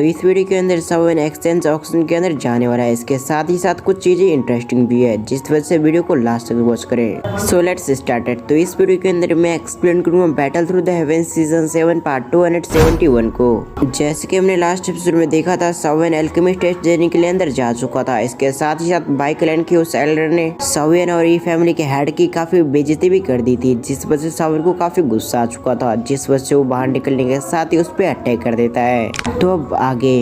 तो इस वीडियो के अंदर सावन एक्सचेंज ऑक्शन के अंदर जाने वाला है। इसके साथ ही साथ कुछ चीजें इंटरेस्टिंग भी है, जिस वजह से वीडियो को लास्ट तक वॉच करें। So let's started. तो इस वीडियो के अंदर मैं एक्सप्लेन करूंगा battle through the heavens season 7 part 271 को। जैसे कि हमने लास्ट एपिसोड में देखा था, सावन एल्केमिस्ट टेस्ट देने के लिए अंदर जा चुका था। इसके साथ ही साथ बाइक लैंड की उस एल्डर ने सावन और ई फैमिली के हेड की काफी बेइज्जती भी कर दी थी, जिस वजह से सावन को काफी गुस्सा आ चुका था, जिस वजह से वो बाहर निकलने के साथ ही उस पर अटैक कर देता है। तो अब आगे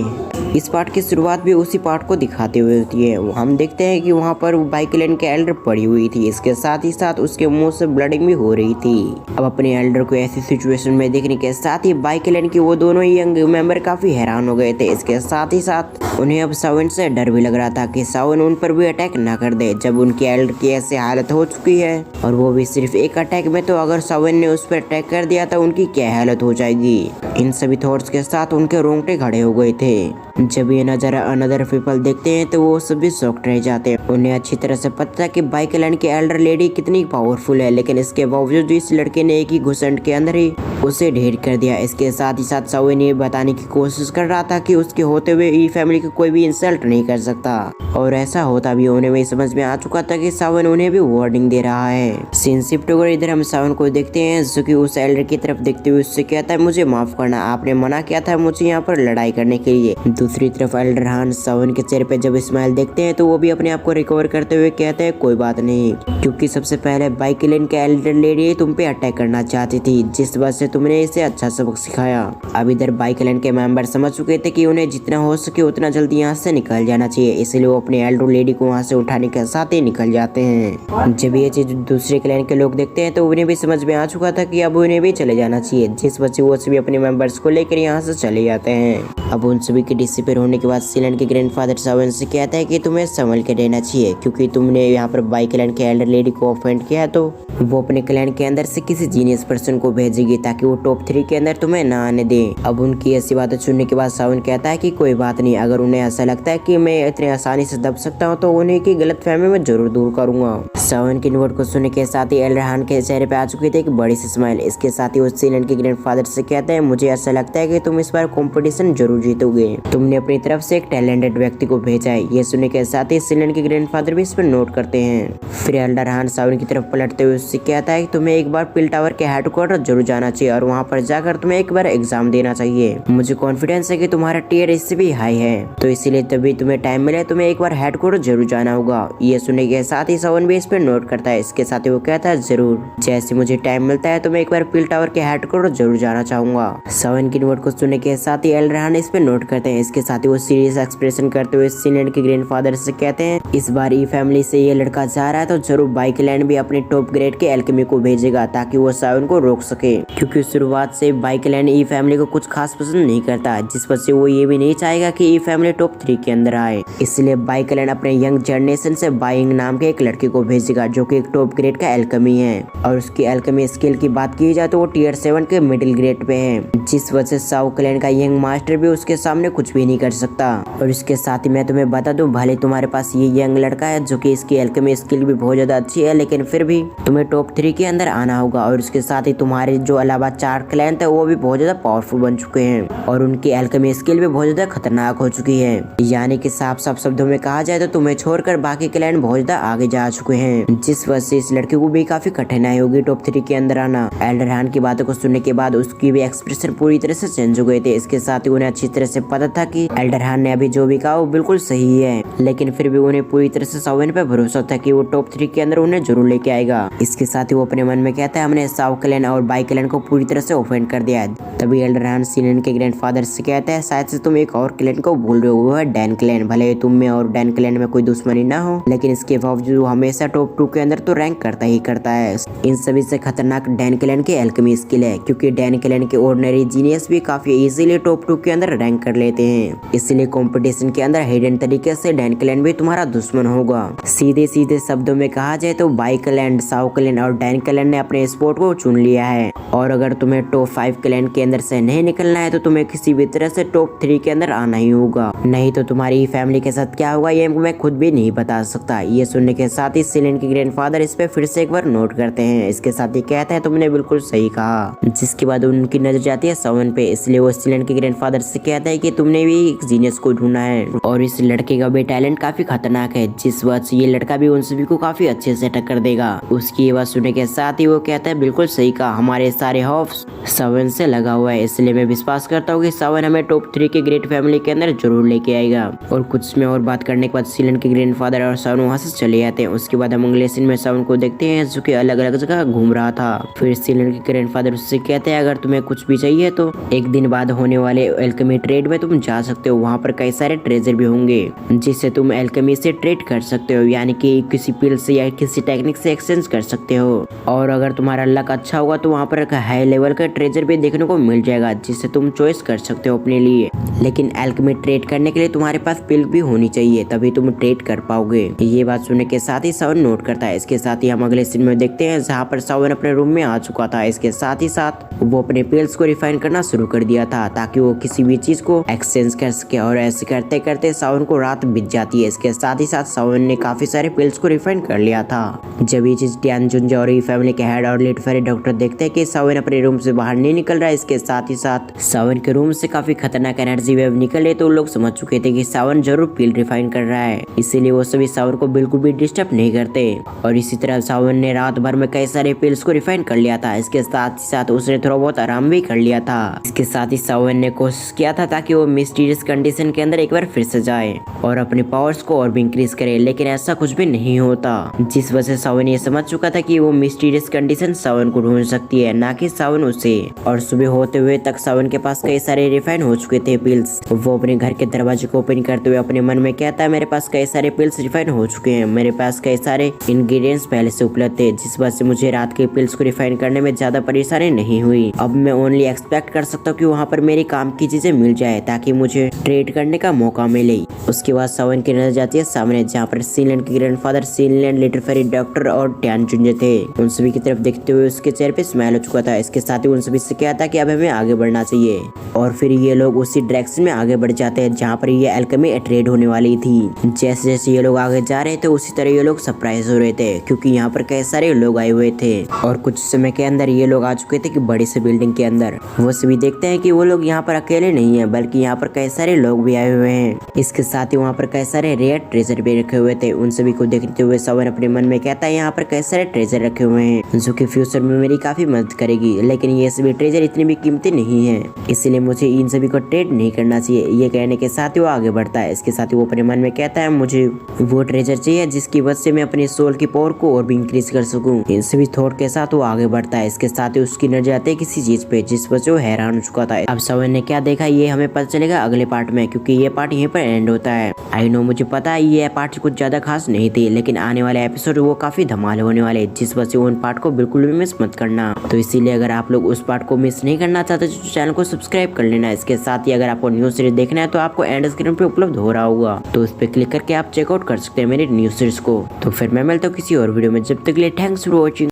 इस पार्ट की शुरुआत भी उसी पार्ट को दिखाते हुए होती है। हम देखते हैं कि वहाँ पर बाइक लैंड के एल्डर पड़ी हुई थी। इसके साथ ही साथ उसके मुंह से ब्लडिंग भी हो रही थी। अब अपने एल्डर को ऐसी सिचुएशन में देखने के साथ ही बाइक लैंड के वो दोनों ही यंग मेंबर काफी हैरान हो गए थे। इसके साथ ही साथ उन्हें अब सावन से डर भी लग रहा था कि सावन उन पर भी अटैक ना कर दे, जब उनके एल्डर की ऐसी हालत हो चुकी है, और वो भी सिर्फ एक अटैक में। तो अगर सावन ने उस पर अटैक कर दिया तो उनकी क्या हालत हो जाएगी। इन सभी थॉट्स के साथ उनके रोंगटे खड़े हो गए थे। जब ये नजारा अनदर पीपल देखते हैं तो वो सभी शॉक्ड रह जाते हैं। उन्हें अच्छी तरह से पता था कि बाइक लैंड के एल्डर लेडी कितनी पावरफुल है, लेकिन इसके बावजूद इस लड़के ने एक ही घुसंड के अंदर ही उसे ढेर कर दिया। इसके साथ ही साथ सावन ये बताने की कोशिश कर रहा था कि उसके होते हुए ई फैमिली को कोई भी इंसल्ट नहीं कर सकता, और ऐसा होता भी उन्हें भी समझ में आ चुका था कि सावन उन्हें भी वार्निंग दे रहा है। सीन शिफ्ट होकर इधर हम सावन को देखते हैं, जो कि उस एल्डर की तरफ देखते हुए उससे कहता है, मुझे माफ करना, आपने मना किया था मुझे यहाँ पर लड़ाई करने के लिए। दूसरी तरफ एल्डर हान सावन के चेहरे पे जब स्माइल देखते हैं तो वो भी अपने आप को रिकवर करते हुए कहते हैं, कोई बात नहीं, क्योंकि सबसे पहले बाइक लैंड के एल्डर लेडी तुम पे अटैक करना चाहती थी, जिस वजह से तुमने इसे अच्छा सबक सिखाया। अब इधर बाइक लैंड के मेंबर समझ चुके थे कि उन्हें जितना हो सके उतना जल्दी यहाँ से निकल जाना चाहिए, इसलिए वो अपने एल्डर लेडी को वहाँ से उठाने के साथ ही निकल जाते हैं। जब ये चीज दूसरे क्लैन के लोग देखते हैं तो उन्हें भी समझ में आ चुका था कि अब उन्हें भी चले जाना चाहिए, जिस वजह से वो सभी अपने मेंबर्स को लेकर यहाँ से चले जाते हैं। अब उन सभी के डिसअपीयर होने के बाद सीलन के ग्रैंडफादर सावन से कहता है कि तुम्हें संभल के रहना चाहिए, क्योंकि तुमने यहाँ पर बाइक लैंड के एल्डर लेडी को ऑफेंड किया तो वो अपने क्लैन के अंदर से किसी जीनियस पर्सन को भेजेगी ताकि वो टॉप 3 के अंदर तुम्हें ना आने दे। अब उनकी ऐसी बातें सुनने के बाद सावन कहता है कि कोई बात नहीं, अगर उन्हें ऐसा लगता है कि मैं इतनी आसानी से दब सकता हूँ तो उन्हें की गलतफहमी में जरूर दूर करूंगा। सावन की नोट को सुनने के साथ ही एल्डर हान के चेहरे पे आ चुकी थी एक बड़ी सी स्माइल। इसके साथ ही वो सीलन के ग्रैंडफादर से कहते हैं, मुझे ऐसा लगता है कि तुम इस बार कंपटीशन जरूर जीतोगे, तुमने अपनी तरफ से एक टैलेंटेड व्यक्ति को भेजा है। ये सुनने के साथ ही सीलन के ग्रैंडफादर भी इस पर नोट करते हैं। फिर एल्डर हान सावन की तरफ पलटते हुए उससे कहता है कि तुम्हें एक बार पिल टावर के हेडक्वार्टर जरूर जाना चाहिए और वहाँ पर जाकर तुम्हें एक बार एग्जाम देना चाहिए। मुझे कॉन्फिडेंस है कि तुम्हारा टीयर इससे भी हाई है, तो इसीलिए तभी तुम्हें टाइम मिले तुम्हें एक बार हेडक्वार्टर जरूर जाना होगा। ये सुनने के साथ ही सावन भी इस पर नोट करता है। इसके साथ ही वो कहता है, जरूर, जैसे मुझे टाइम मिलता है तो मैं एक बार पिल टावर के हेडक्वार्टर जरूर जाना चाहूंगा। सावन की नोट को सुनने के साथ ही एल्डर हान इस पर नोट करते हैं। इसके साथ ही वो सीरियस एक्सप्रेशन करते हुए सीनियर के ग्रैंडफादर से कहते हैं, इस बार ई फैमिली से ये लड़का जा रहा है तो जरूर बाइक लैंड भी अपने टॉप ग्रेड के एल्केमी को भेजेगा ताकि वो सावन को रोक सके, क्योंकि शुरुआत से बाइक लैंड ई फैमिली को कुछ खास पसंद नहीं करता, जिस वजह से वो ये भी नहीं चाहेगा कि ई फैमिली टॉप 3 के अंदर आए। इसलिए बाइक लैंड अपने यंग जनरेशन से बाइंग नाम के एक लड़के को भेजेगा जो कि एक टॉप ग्रेड का एल्केमी है, और उसकी एल्केमी स्किल की बात की जाए तो वो टियर 7 के मिडिल ग्रेड पे है, जिस वजह से साउ क्लैन का यंग मास्टर भी उसके सामने कुछ भी नहीं कर सकता। और इसके साथ ही मैं तुम्हें बता दूं, भले तुम्हारे पास ये यंग लड़का है जो कि इसकी एल्केमी स्किल भी बहुत ज्यादा अच्छी है, लेकिन फिर भी तुम्हें टॉप 3 के अंदर आना होगा। और उसके साथ ही तुम्हारे जो अलावा 4 क्लैन थे वो भी बहुत ज्यादा पावरफुल बन चुके हैं और उनकी एल्केमी स्किल भी बहुत ज्यादा खतरनाक हो चुकी है, यानी कि साफ साफ शब्दों में कहा जाए तो तुम्हें छोड़कर बाकी क्लैन बहुत ज्यादा आगे जा चुके हैं, जिस वजह से इस लड़के को भी काफी कठिनाई होगी टॉप 3 के अंदर आना। एल्डर हान की बातों को सुनने के बाद उसकी भी एक्सप्रेशन पूरी तरह से चेंज हो गए थे। इसके साथ ही उन्हें अच्छी तरह से पता था कि एल्डर हान ने अभी जो भी कहा वो बिल्कुल सही है, लेकिन फिर भी उन्हें पूरी तरह से सावन पे भरोसा था कि वो टॉप 3 के अंदर उन्हें जरूर लेके आएगा। इसके साथ ही वो अपने मन में कहता है, हमने साउ क्लैन और बाइक क्लैन को पूरी तरह से ऑफेंड कर दिया है। तभी एल्डर हान सीनियर के ग्रैंडफादर से कहता है, शायद से तुम एक और क्लैन को भूल रहे हो, वो है डैन क्लैन। भले तुम में और डैन क्लैन में कोई दुश्मनी ना हो, लेकिन इसके बावजूद वो हमेशा टॉप 2 के अंदर तो रैंक करता ही करता है। इन सभी से खतरनाक डैन क्लैन की एल्केमी स्किल है, क्योंकि डैन क्लैन के ऑर्डिनरी जीनियस भी काफी इजीली टॉप 2 के अंदर रैंक कर लेते हैं। इसलिए कंपटीशन के अंदर हिडन तरीके से डैन क्लैन भी तुम्हारा दुश्मन होगा। सीधे सीधे शब्दों में कहा जाए तो बाइक क्लैन, साउ क्लैन और डैन क्लैन ने अपने स्पॉट को चुन लिया है, और अगर तुम्हें टॉप 5 क्लैन के अंदर से नहीं निकलना है तो तुम्हें किसी भी तरह से टॉप 3 के अंदर आना ही होगा, नहीं तो तुम्हारी फैमिली के साथ क्या होगा ये मैं खुद भी नहीं बता सकता। ये सुनने के साथ ही सीलन के ग्रैंडफादर इस पे फिर से एक बार नोट करते हैं। इसके साथ ही कहते हैं, तुमने बिल्कुल सही कहा, जिसके बाद उनकी नजर जाती है सावन पे। इसलिए वो सीलन के ग्रैंडफादर से कहता है कि तुमने हुए एक जीनियस को ढूंढना है और इस लड़के का भी टैलेंट काफी खतरनाक है, जिस वजह से ये लड़का भी उन सभी को काफी अच्छे से टक्कर देगा। उसकी ये बात सुनने के साथ ही वो कहता है बिल्कुल सही कहा, हमारे सारे हॉप्स सावन से लगा हुआ है, इसलिए मैं विश्वास करता हूँ कि सावन हमें टॉप 3 के ग्रेट फैमिली के अंदर जरूर लेके आएगा। और कुछ में और बात करने के बाद सीलन के ग्रैंडफादर और सावन वहाँ से चले जाते हैं। उसके बाद हम अगले सीन में सावन को देखते हैं जो कि अलग अलग जगह घूम रहा था। फिर सीलन के ग्रैंडफादर उससे कहते हैं अगर तुम्हें कुछ भी चाहिए तो एक दिन बाद होने वाले एल्केमी ट्रेड में तुम जा सकते हो, वहाँ पर कई सारे ट्रेजर भी होंगे जिससे तुम एल्केमी से ट्रेड कर सकते हो, यानी कि किसी पिल से या किसी टेक्निक से एक्सचेंज कर सकते हो। और अगर तुम्हारा लक अच्छा होगा तो वहाँ पर एक हाई लेवल का ट्रेजर भी देखने को मिल जाएगा जिससे तुम चॉइस कर सकते हो अपने लिए। लेकिन एल्केमी ट्रेड करने के लिए तुम्हारे पास पिल भी होनी चाहिए, तभी तुम ट्रेड कर पाओगे। ये बात सुनने के साथ ही सावन नोट करता है। इसके साथ ही हम अगले सीन में देखते हैं जहाँ पर सावन अपने रूम में आ चुका था। इसके साथ ही साथ वो अपने पिल्स को रिफाइन करना शुरू कर दिया था ताकि वो किसी भी चीज को एक्सचेंज कर सके। और ऐसे करते करते सावन को रात बीत जाती है। इसके साथ ही साथ सावन ने काफी सारे पिल्स को रिफाइन कर लिया था। जब ये चीज टियान जुंजा और फैमिली के हेड और लेट फेरी डॉक्टर देखते हैं कि सावन अपने रूम से बाहर नहीं निकल रहा है, इसके साथ ही साथ सावन के रूम से काफी खतरनाक एनर्जी वेव निकल रही, तो लोग समझ चुके थे कि सावन जरूर पिल रिफाइन कर रहा है, इसीलिए वो सभी सावन को बिल्कुल भी डिस्टर्ब नहीं करते। और इसी तरह सावन ने रात भर में कई सारे पिल्स को रिफाइन कर लिया था। इसके साथ ही साथ उसने थोड़ा बहुत आराम भी कर लिया था। इसके साथ ही सावन ने कोशिश किया था ताकि वो मिस्टीरियस कंडीशन के अंदर एक बार फिर से जाए और अपने पावर्स को और भी इंक्रीज करे, लेकिन ऐसा कुछ भी नहीं होता, जिस वजह से सावन ये समझ चुका था कि वो मिस्टीरियस कंडीशन सावन को ढूंढ सकती है, ना कि सावन उसे। और सुबह होते हुए तक सावन के पास कई सारे रिफाइन हो चुके थे पिल्स। वो अपने घर के दरवाजे को ओपन करते हुए अपने मन में कहता है मेरे पास कई सारे पिल्स रिफाइन हो चुके हैं, मेरे पास कई सारे इंग्रेडिएंट्स पहले से उपलब्ध थे, जिस वजह से मुझे रात के पिल्स को रिफाइन करने में ज्यादा परेशानी नहीं हुई। अब मैं ओनली एक्सपेक्ट कर सकता हूँ कि वहाँ पर मेरी काम की चीजें मिल जाए ताकि मुझे ट्रेड करने का मौका मिले। उसके बाद सावन की नजर जाती है सामने, जहाँ पर सीलैंड के grandfather, Sealand, little fairy doctor और टियान जुंजे थे। उन सभी की तरफ देखते हुए उसके चेहरे पे स्माइल हो चुका था। इसके साथ ही उन सभी से कहा था कि अब हमें आगे बढ़ना चाहिए। और फिर ये लोग उसी डायरेक्शन में आगे बढ़ जाते हैं जहाँ पर ये एल्केमी ट्रेड होने वाली थी। जैसे जैसे ये लोग आगे जा रहे थे उसी तरह ये लोग सरप्राइज हो रहे थे, क्योंकि यहाँ पर कई सारे लोग आए हुए थे और कुछ समय के अंदर ये लोग आ चुके थे कि बड़ी सी बिल्डिंग के अंदर। वो सभी देखते हैं कि वो लोग यहाँ पर अकेले नहीं है, बल्कि यहाँ पर कई सारे लोग भी आए हुए हैं। इसके साथ ही वहाँ पर कई सारे रेयर ट्रेजर भी रखे हुए थे। उन सभी को देखते हुए सावन अपने मन में कहता है यहाँ पर कई सारे ट्रेजर रखे हुए हैं जो कि फ्यूचर में मेरी काफी मदद करेगी, लेकिन ये सभी ट्रेजर इतनी भी कीमती नहीं है, इसलिए मुझे इन सभी को ट्रेड नहीं करना चाहिए। ये कहने के साथ ही वो आगे बढ़ता है। इसके साथ ही वो अपने मन में कहता है मुझे वो ट्रेजर चाहिए जिसकी वजह से मैं अपनी सोल की पावर को और भी इंक्रीज कर सकूं। इन सभी थॉट के साथ वो आगे बढ़ता है। इसके साथ ही उसकी नजर आती है किसी चीज पे जिस वजह से वो हैरान हो चुका था। अब सावन ने क्या देखा ये हमें पता चलेगा अगले पार्ट में, क्योंकि ये पार्ट यहीं पर एंड होता है। आई नो, मुझे पता है ये पार्ट कुछ ज्यादा खास नहीं थी, लेकिन आने वाले एपिसोड वो काफी धमाल होने वाले, जिस वजह से उन पार्ट को बिल्कुल भी मिस मत करना। तो इसीलिए अगर आप लोग उस पार्ट को मिस नहीं करना चाहते तो चैनल को सब्सक्राइब कर लेना। इसके साथ ही अगर आपको न्यूज सीरीज देखना है तो आपको एंड स्क्रीन पे उपलब्ध हो रहा होगा, तो उस पर क्लिक करके आप चेकआउट कर सकते हैं मेरी न्यूज सीरीज को। तो फिर मैं मिलता हूँ किसी और वीडियो में, जब तक के लिए थैंक्स फॉर वॉचिंग।